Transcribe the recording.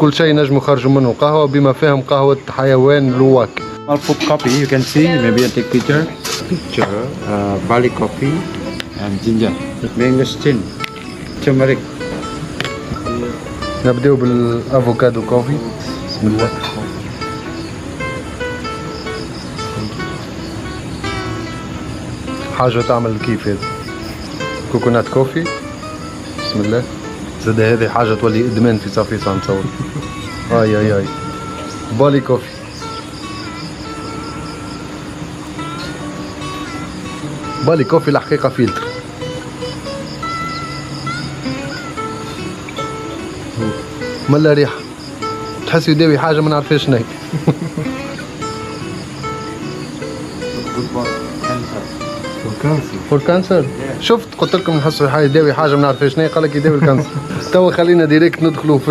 كل شيء نجموا خرجوا منه قهوة بما فيهم قهوة حيوان لواك. All food coffee you can see. Maybe I take picture. Barley coffee and ginger. Mangosteen. Turmeric. نبداو بالافوكادو كوفي. بسم الله. حاجة تعمل كيف هذا. كوكونات كوفي. بسم الله. زاد هذه حاجة تولي ادمان في صافيصة نتصور. اي بالي كوفي. بالي كوفي الحقيقة فلتر. ملا ريحة تحس يداوي حاجة ما نعرفهاش شنو هي. فور كانسر. شفت قلت لكم نحسوا يداوي حاجة ما نعرفهاش شنو هي، قال لك يداوي الكانسر. توا خلينا ديريكت ندخلوا في